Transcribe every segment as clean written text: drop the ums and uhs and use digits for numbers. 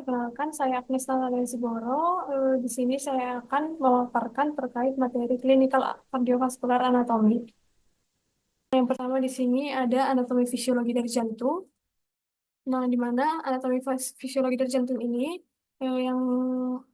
Perkenalkan, saya Agnes Natalensiboro. Di sini saya akan memaparkan terkait materi clinical cardiovascular anatomy. Yang pertama di sini ada anatomi fisiologi dari jantung. Nah, di mana anatomi fisiologi dari jantung ini yang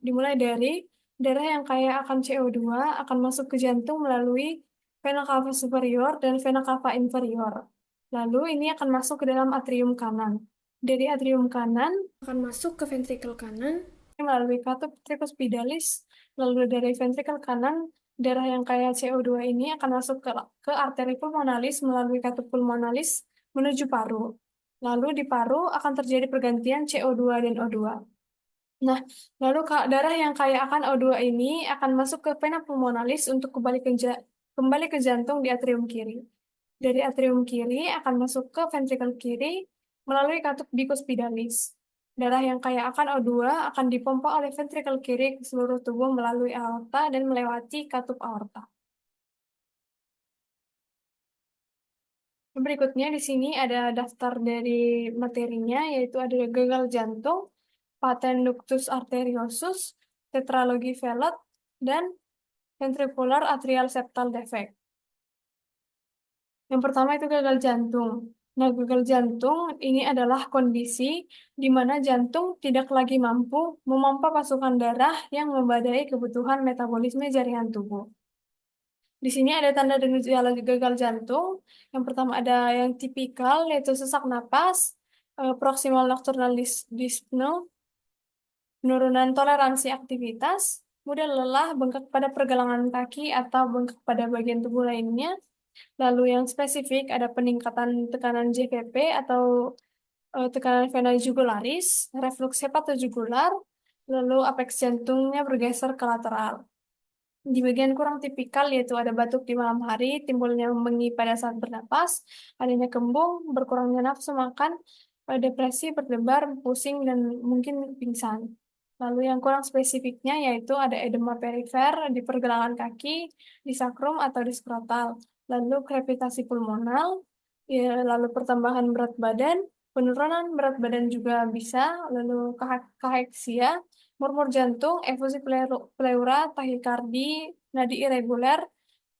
dimulai dari darah yang kaya akan CO2 akan masuk ke jantung melalui vena cava superior dan vena cava inferior. Lalu ini akan masuk ke dalam atrium kanan. Dari atrium kanan akan masuk ke ventrikel kanan melalui katup tricuspidalis. Lalu dari ventrikel kanan, darah yang kaya CO2 ini akan masuk ke arteri pulmonalis melalui katup pulmonalis menuju paru. Lalu di paru akan terjadi pergantian CO2 dan O2. Nah, lalu darah yang kaya akan O2 ini akan masuk ke vena pulmonalis untuk kembali ke jantung di atrium kiri. Dari atrium kiri akan masuk ke ventrikel kiri melalui katup bicuspidalis. Darah yang kaya akan O2 akan dipompa oleh ventrikel kiri ke seluruh tubuh melalui aorta dan melewati katup aorta. Berikutnya di sini ada daftar dari materinya, yaitu ada gagal jantung, patent ductus arteriosus, tetralogi Fallot, dan ventricular atrial septal defect. Yang pertama itu gagal jantung. Nah, gagal jantung ini adalah kondisi di mana jantung tidak lagi mampu memompa pasukan darah yang memadai kebutuhan metabolisme jaringan tubuh. Di sini ada tanda dan gejala gagal jantung. Yang pertama ada yang tipikal, yaitu sesak napas, proximal nocturnal dyspnea, penurunan toleransi aktivitas, mudah lelah, bengkak pada pergelangan kaki atau bengkak pada bagian tubuh lainnya. Lalu yang spesifik ada peningkatan tekanan JVP atau tekanan vena jugularis, reflux hepatojugular, lalu apeks jantungnya bergeser ke lateral. Di bagian kurang tipikal yaitu ada batuk di malam hari, timbulnya mengi pada saat bernapas, adanya kembung, berkurangnya nafsu makan, depresi, berdebar, pusing, dan mungkin pingsan. Lalu yang kurang spesifiknya yaitu ada edema perifer di pergelangan kaki, di sakrum atau di skrotal, lalu krepitasi pulmonal, ya, lalu pertambahan berat badan, penurunan berat badan juga bisa, lalu kaheksia, murmur jantung, efusi pleura, tahikardi, nadi irregular,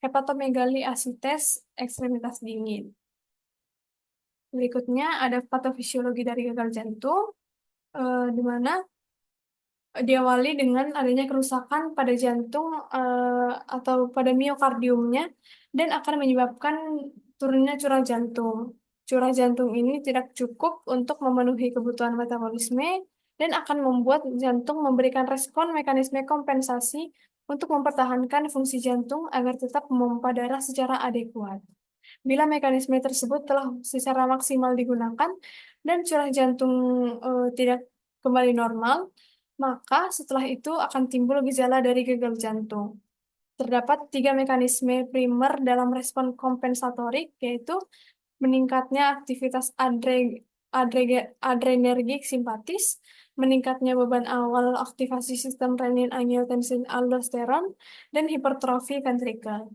hepatomegali asites, ekstremitas dingin. Berikutnya ada patofisiologi dari gagal jantung, di mana diawali dengan adanya kerusakan pada jantung atau pada miokardiumnya dan akan menyebabkan turunnya curah jantung. Curah jantung ini tidak cukup untuk memenuhi kebutuhan metabolisme dan akan membuat jantung memberikan respon mekanisme kompensasi untuk mempertahankan fungsi jantung agar tetap memompa darah secara adekuat. Bila mekanisme tersebut telah secara maksimal digunakan dan curah jantung tidak kembali normal, maka setelah itu akan timbul gejala dari gagal jantung. Terdapat 3 mekanisme primer dalam respon kompensatorik, yaitu meningkatnya aktivitas adrenergik simpatis, meningkatnya beban awal aktivasi sistem renin-angiotensin-aldosteron, dan hipertrofi ventrikel.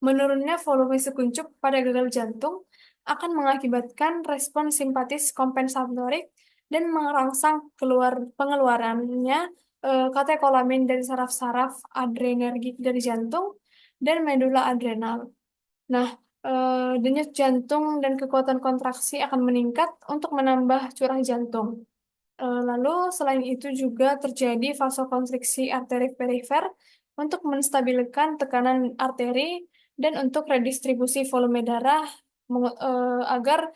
Menurunnya volume sekuncup pada gagal jantung akan mengakibatkan respon simpatis kompensatorik dan merangsang pengeluarannya katekolamin dari saraf-saraf adrenergik dari jantung dan medula adrenal. Nah, denyut jantung dan kekuatan kontraksi akan meningkat untuk menambah curah jantung. Lalu selain itu juga terjadi vasokonstriksi arteri perifer untuk menstabilkan tekanan arteri dan untuk redistribusi volume darah agar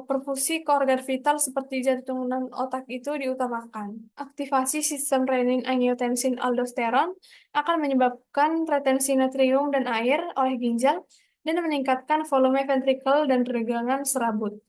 perfusi ke organ vital seperti jantung dan otak itu diutamakan. Aktivasi sistem renin-angiotensin-aldosteron akan menyebabkan retensi natrium dan air oleh ginjal dan meningkatkan volume ventrikel dan regangan serabut.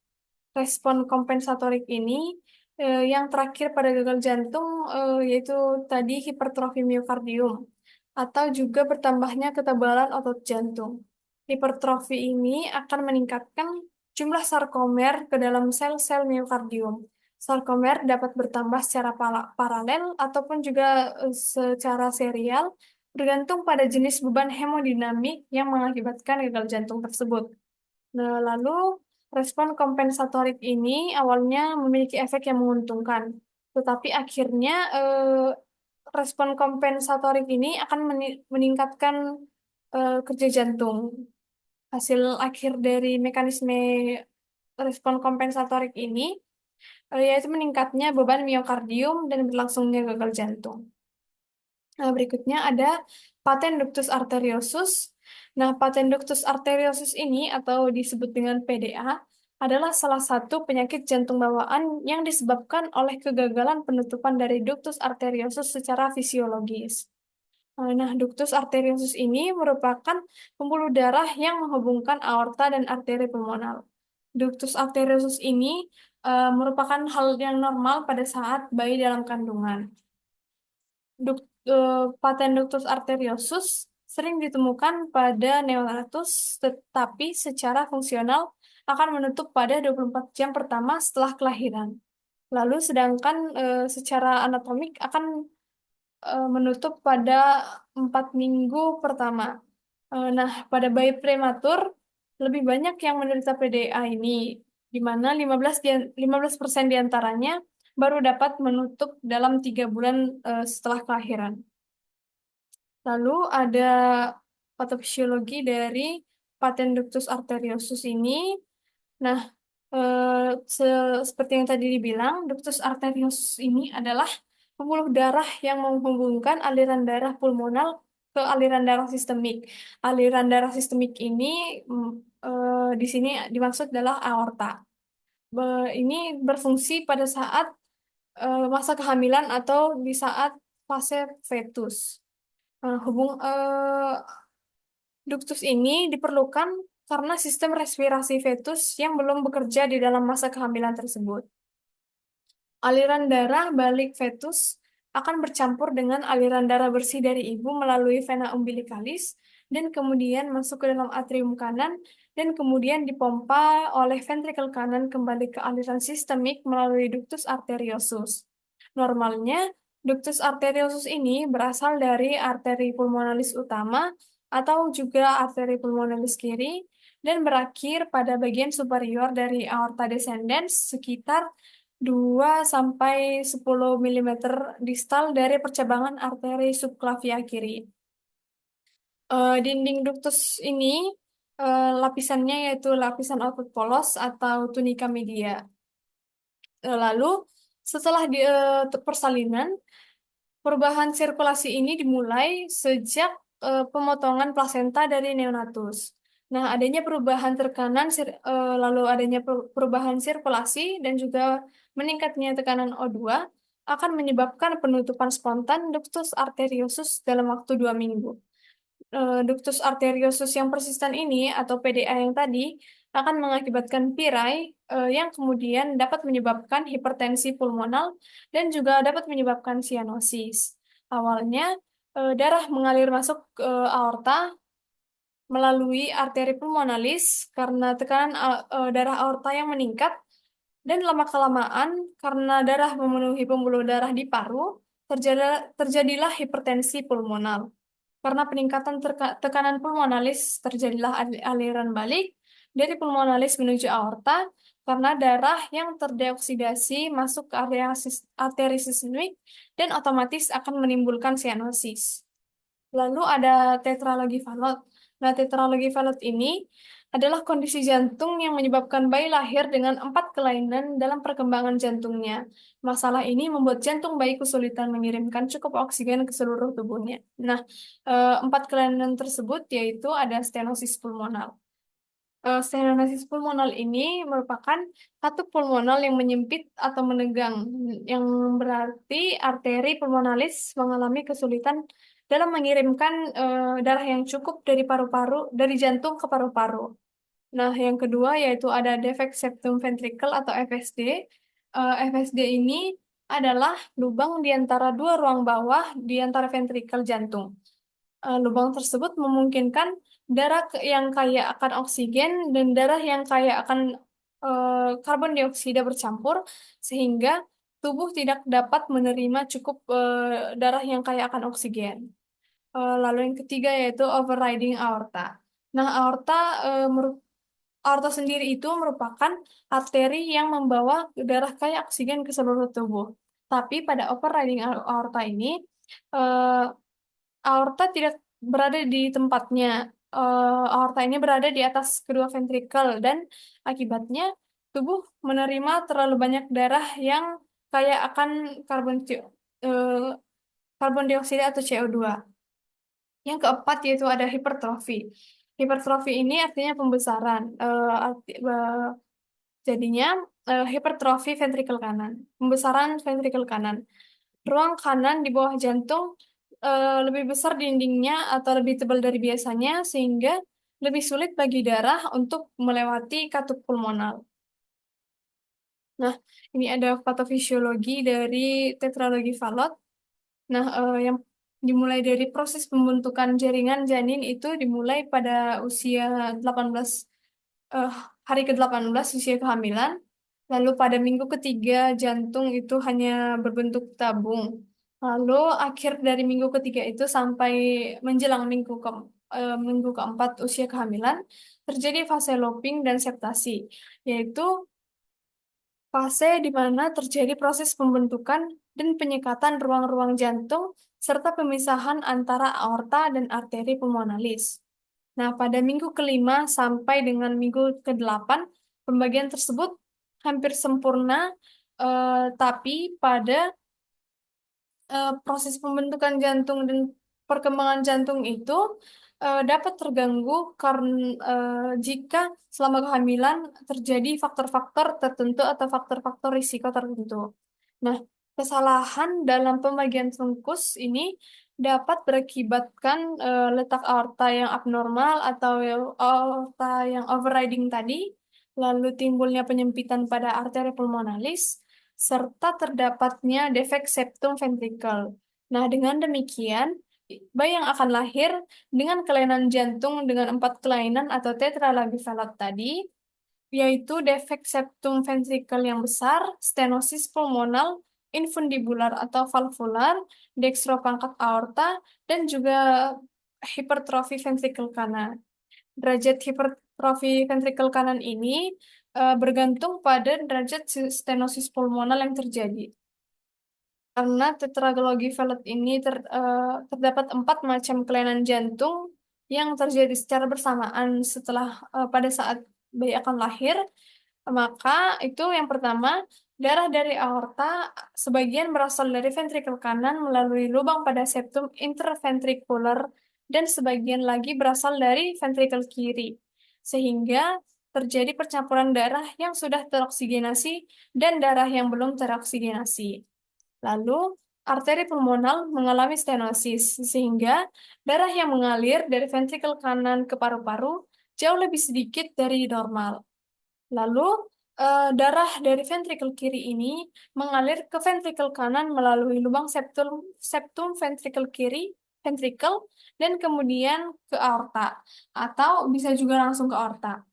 Respon kompensatorik ini yang terakhir pada gagal jantung yaitu tadi hipertrofi miokardium atau juga bertambahnya ketebalan otot jantung. Hipertrofi ini akan meningkatkan jumlah sarkomer ke dalam sel-sel miokardium. Sarkomer dapat bertambah secara paralel ataupun juga secara serial bergantung pada jenis beban hemodinamik yang mengakibatkan gagal jantung tersebut. Nah, lalu respon kompensatorik ini awalnya memiliki efek yang menguntungkan. Tetapi akhirnya respon kompensatorik ini akan meningkatkan kerja jantung. Hasil akhir dari mekanisme respon kompensatorik ini yaitu meningkatnya beban miokardium dan berlangsungnya gagal jantung. Nah, berikutnya ada paten ductus arteriosus. Nah, paten ductus arteriosus ini atau disebut dengan PDA adalah salah satu penyakit jantung bawaan yang disebabkan oleh kegagalan penutupan dari ductus arteriosus secara fisiologis. Nah, ductus arteriosus ini merupakan pembuluh darah yang menghubungkan aorta dan arteri pulmonal. Ductus arteriosus ini merupakan hal yang normal pada saat bayi dalam kandungan. Paten ductus arteriosus sering ditemukan pada neonatus, tetapi secara fungsional akan menutup pada 24 jam pertama setelah kelahiran. Lalu sedangkan secara anatomik akan menutup pada 4 minggu pertama. Nah, pada bayi prematur, lebih banyak yang menderita PDA ini, di mana 15% diantaranya baru dapat menutup dalam 3 bulan setelah kelahiran. Lalu ada patofisiologi dari paten ductus arteriosus ini. Nah, seperti yang tadi dibilang, ductus arteriosus ini adalah pembuluh darah yang menghubungkan aliran darah pulmonal ke aliran darah sistemik. Aliran darah sistemik ini di sini dimaksud adalah aorta. Ini berfungsi pada saat masa kehamilan atau di saat fase fetus. Ductus ini diperlukan karena sistem respirasi fetus yang belum bekerja di dalam masa kehamilan tersebut. Aliran darah balik fetus akan bercampur dengan aliran darah bersih dari ibu melalui vena umbilicalis dan kemudian masuk ke dalam atrium kanan dan kemudian dipompa oleh ventrikel kanan kembali ke aliran sistemik melalui ductus arteriosus. Normalnya, ductus arteriosus ini berasal dari arteri pulmonalis utama atau juga arteri pulmonalis kiri dan berakhir pada bagian superior dari aorta descendens sekitar 2 sampai 10 mm distal dari percabangan arteri subclavia kiri. Dinding ductus ini lapisannya yaitu lapisan output polos atau tunika media. Lalu setelah persalinan, perubahan sirkulasi ini dimulai sejak pemotongan plasenta dari neonatus. Nah, adanya perubahan tekanan, lalu adanya perubahan sirkulasi dan juga meningkatnya tekanan O2 akan menyebabkan penutupan spontan ductus arteriosus dalam waktu 2 minggu. Ductus arteriosus yang persisten ini atau PDA yang tadi akan mengakibatkan pirai yang kemudian dapat menyebabkan hipertensi pulmonal dan juga dapat menyebabkan sianosis. Awalnya darah mengalir masuk ke aorta melalui arteri pulmonalis karena tekanan darah aorta yang meningkat dan lama-kelamaan karena darah memenuhi pembuluh darah di paru terjadilah hipertensi pulmonal. Karena peningkatan tekanan pulmonalis, terjadilah aliran balik dari pulmonalis menuju aorta karena darah yang terdeoksidasi masuk ke area arteri sistemik dan otomatis akan menimbulkan sianosis. Lalu ada tetralogi Fallot. Nah, tetralogi Fallot ini adalah kondisi jantung yang menyebabkan bayi lahir dengan 4 kelainan dalam perkembangan jantungnya. Masalah ini membuat jantung bayi kesulitan mengirimkan cukup oksigen ke seluruh tubuhnya. Nah, 4 kelainan tersebut yaitu ada stenosis pulmonal. Stenosis pulmonal ini merupakan katup pulmonal yang menyempit atau menegang, yang berarti arteri pulmonalis mengalami kesulitan dalam mengirimkan darah yang cukup dari paru-paru, dari jantung ke paru-paru. Nah, yang kedua yaitu ada defect septum ventricle atau FSD. FSD ini adalah lubang di antara dua ruang bawah di antara ventrikel jantung. Lubang tersebut memungkinkan darah yang kaya akan oksigen dan darah yang kaya akan karbon dioksida bercampur sehingga tubuh tidak dapat menerima cukup darah yang kaya akan oksigen. Lalu yang ketiga yaitu overriding aorta. Nah, aorta sendiri itu merupakan arteri yang membawa darah kaya oksigen ke seluruh tubuh. Tapi pada overriding aorta ini, eh, aorta tidak berada di tempatnya. Aorta ini berada di atas kedua ventrikel dan akibatnya tubuh menerima terlalu banyak darah yang kaya akan eh, karbon dioksida atau CO2. Yang keempat yaitu ada hipertrofi. Hipertrofi ini artinya pembesaran. Jadinya hipertrofi ventrikel kanan, pembesaran ventrikel kanan. Ruang kanan di bawah jantung lebih besar dindingnya atau lebih tebal dari biasanya sehingga lebih sulit bagi darah untuk melewati katup pulmonal. Nah, ini ada patofisiologi dari tetralogi Fallot. Nah, yang dimulai dari proses pembentukan jaringan janin itu dimulai pada usia 18 eh, hari ke-18 usia kehamilan. Lalu pada minggu ketiga jantung itu hanya berbentuk tabung. Lalu akhir dari minggu ketiga itu sampai menjelang minggu keempat usia kehamilan terjadi fase looping dan septasi, yaitu fase di mana terjadi proses pembentukan dan penyekatan ruang-ruang jantung serta pemisahan antara aorta dan arteri pulmonalis. Nah, pada minggu kelima sampai dengan minggu kedelapan, pembagian tersebut hampir sempurna, tapi pada proses pembentukan jantung dan perkembangan jantung itu dapat terganggu karena jika selama kehamilan terjadi faktor-faktor tertentu atau faktor-faktor risiko tertentu. Nah, kesalahan dalam pembagian trunkus ini dapat berakibatkan letak aorta yang abnormal atau aorta yang overriding tadi, lalu timbulnya penyempitan pada arteri pulmonalis, serta terdapatnya defek septum ventrikel. Nah, dengan demikian, bayi yang akan lahir dengan kelainan jantung dengan 4 kelainan atau tetralabivelat tadi, yaitu defek septum ventrikel yang besar, stenosis pulmonal, infundibular atau valvular, dextropangkat aorta, dan juga hipertrofi ventrikel kanan. Derajat hipertrofi ventrikel kanan ini bergantung pada derajat stenosis pulmonal yang terjadi. Karena tetralogi Fallot ini terdapat 4 macam kelainan jantung yang terjadi secara bersamaan pada saat bayi akan lahir, maka itu yang pertama, darah dari aorta sebagian berasal dari ventrikel kanan melalui lubang pada septum interventrikular dan sebagian lagi berasal dari ventrikel kiri. Sehingga terjadi percampuran darah yang sudah teroksigenasi dan darah yang belum teroksigenasi. Lalu, arteri pulmonal mengalami stenosis, sehingga darah yang mengalir dari ventrikel kanan ke paru-paru jauh lebih sedikit dari normal. Lalu, darah dari ventrikel kiri ini mengalir ke ventrikel kanan melalui lubang septum ventrikel kiri, ventrikel, dan kemudian ke aorta, atau bisa juga langsung ke aorta.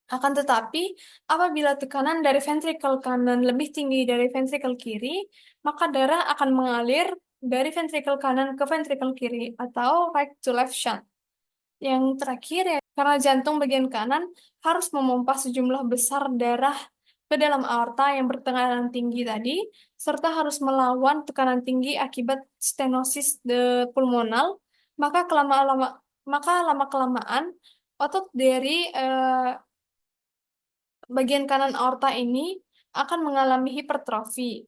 Akan tetapi, apabila tekanan dari ventrikel kanan lebih tinggi dari ventrikel kiri, maka darah akan mengalir dari ventrikel kanan ke ventrikel kiri, atau right to left shunt. Yang terakhir ya, karena jantung bagian kanan harus memompa sejumlah besar darah ke dalam aorta yang bertekanan tinggi tadi, serta harus melawan tekanan tinggi akibat stenosis pulmonal, maka lama-kelamaan otot dari bagian kanan aorta ini akan mengalami hipertrofi.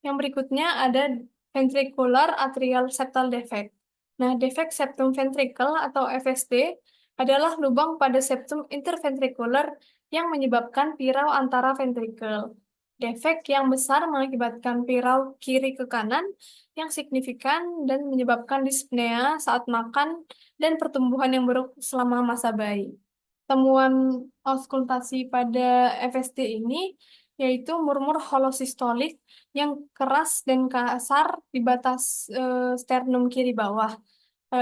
Yang berikutnya ada ventricular atrial septal defect. Nah, defek septum ventricle atau FSD adalah lubang pada septum interventrikular yang menyebabkan pirau antara ventrikel. Defek yang besar mengakibatkan pirau kiri ke kanan yang signifikan dan menyebabkan dyspnea saat makan dan pertumbuhan yang buruk selama masa bayi. Temuan auskultasi pada FSD ini yaitu murmur holosistolik yang keras dan kasar di batas sternum kiri bawah,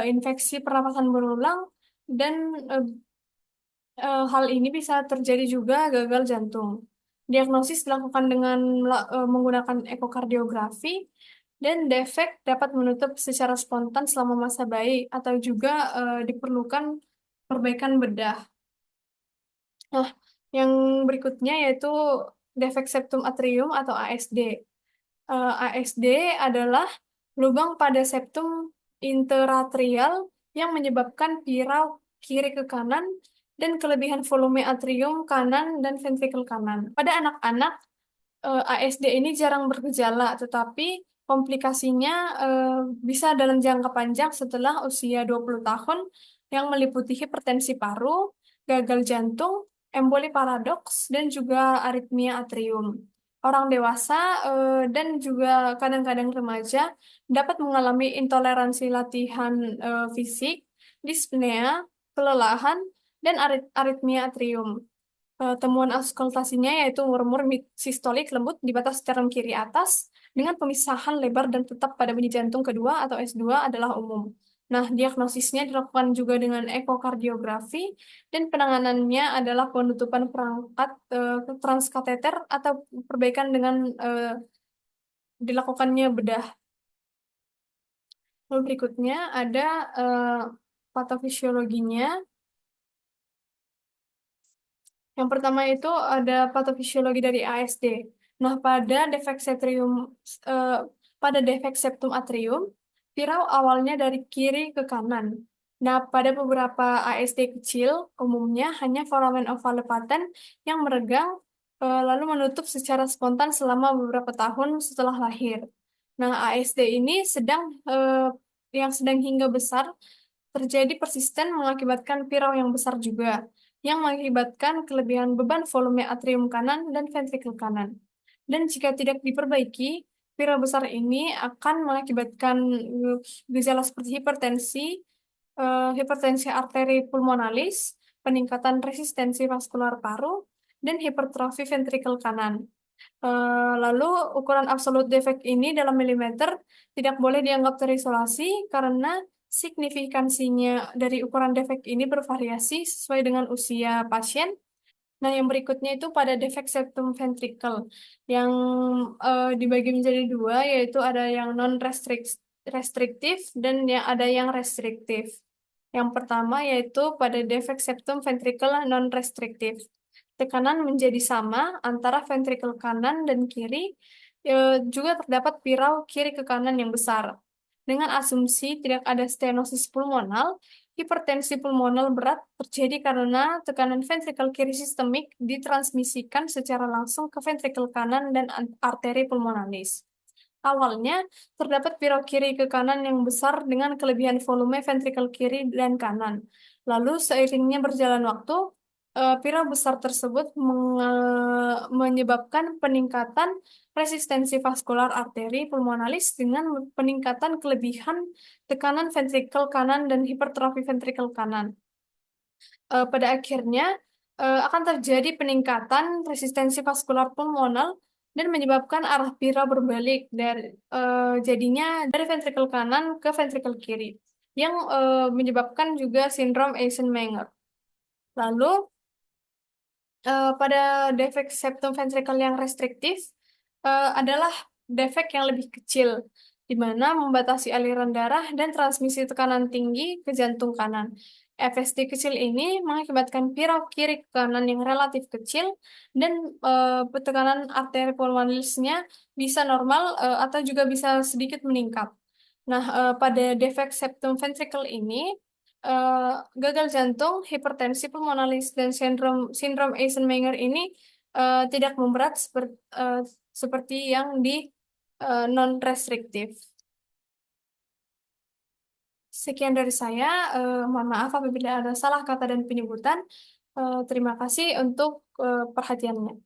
infeksi pernapasan berulang, dan hal ini bisa terjadi juga gagal jantung. Diagnosis dilakukan dengan menggunakan ekokardiografi, dan defek dapat menutup secara spontan selama masa bayi atau juga diperlukan perbaikan bedah. Nah, yang berikutnya yaitu defek septum atrium atau ASD. ASD adalah lubang pada septum interatrial yang menyebabkan pirau kiri ke kanan dan kelebihan volume atrium kanan dan ventrikel kanan. Pada anak-anak, ASD ini jarang bergejala, tetapi komplikasinya bisa dalam jangka panjang setelah usia 20 tahun yang meliputi hipertensi paru, gagal jantung, emboli paradoks, dan juga aritmia atrium. Orang dewasa dan juga kadang-kadang remaja dapat mengalami intoleransi latihan fisik, dispnea, kelelahan, dan aritmia atrium. Temuan auskultasinya yaitu murmur sistolik lembut di batas sternum kiri atas dengan pemisahan lebar dan tetap pada bunyi jantung kedua atau S2 adalah umum. Nah, diagnosisnya dilakukan juga dengan ekokardiografi dan penanganannya adalah penutupan perangkat transkateter atau perbaikan dengan dilakukannya bedah. Lalu berikutnya ada patofisiologinya. Yang pertama itu ada patofisiologi dari ASD. Nah, eh, pada defek septum atrium, pirau awalnya dari kiri ke kanan. Nah, pada beberapa ASD kecil, umumnya hanya foramen ovale patent yang meregang lalu menutup secara spontan selama beberapa tahun setelah lahir. Nah, ASD ini yang sedang hingga besar terjadi persisten mengakibatkan pirau yang besar juga, yang mengakibatkan kelebihan beban volume atrium kanan dan ventrikel kanan. Dan jika tidak diperbaiki, pirau besar ini akan mengakibatkan gejala seperti hipertensi arteri pulmonalis, peningkatan resistensi vaskular paru, dan hipertrofi ventrikel kanan. Lalu ukuran absolut defek ini dalam milimeter tidak boleh dianggap terisolasi karena signifikansinya dari ukuran defek ini bervariasi sesuai dengan usia pasien. Nah, yang berikutnya itu pada defek septum ventricle yang dibagi menjadi dua, yaitu ada yang non-restriktif dan yang ada yang restriktif. Yang pertama yaitu pada defek septum ventricle non-restriktif. Tekanan menjadi sama antara ventrikel kanan dan kiri, juga terdapat pirau kiri ke kanan yang besar. Dengan asumsi tidak ada stenosis pulmonal, hipertensi pulmonal berat terjadi karena tekanan ventrikel kiri sistemik ditransmisikan secara langsung ke ventrikel kanan dan arteri pulmonalis. Awalnya, terdapat pirau kiri ke kanan yang besar dengan kelebihan volume ventrikel kiri dan kanan. Lalu, seiringnya berjalan waktu, pirau besar tersebut menyebabkan peningkatan resistensi vaskular arteri pulmonalis dengan peningkatan kelebihan tekanan ventrikel kanan dan hipertrofi ventrikel kanan. Pada akhirnya, akan terjadi peningkatan resistensi vaskular pulmonal dan menyebabkan arah pira berbalik jadinya dari ventrikel kanan ke ventrikel kiri yang menyebabkan juga sindrom Eisenmenger. Lalu pada defek septum ventrikel yang restriktif adalah defek yang lebih kecil, di mana membatasi aliran darah dan transmisi tekanan tinggi ke jantung kanan. FSD kecil ini mengakibatkan pirau kiri ke kanan yang relatif kecil dan tekanan arteri pulmonalisnya bisa normal atau juga bisa sedikit meningkat. Nah, pada defek septum ventricle ini, eh, gagal jantung, hipertensi pulmonalis, dan sindrom Eisenmenger ini tidak memberat seperti yang di non-restriktif. Sekian dari saya. Mohon maaf apabila ada salah kata dan penyebutan. Terima kasih untuk perhatiannya.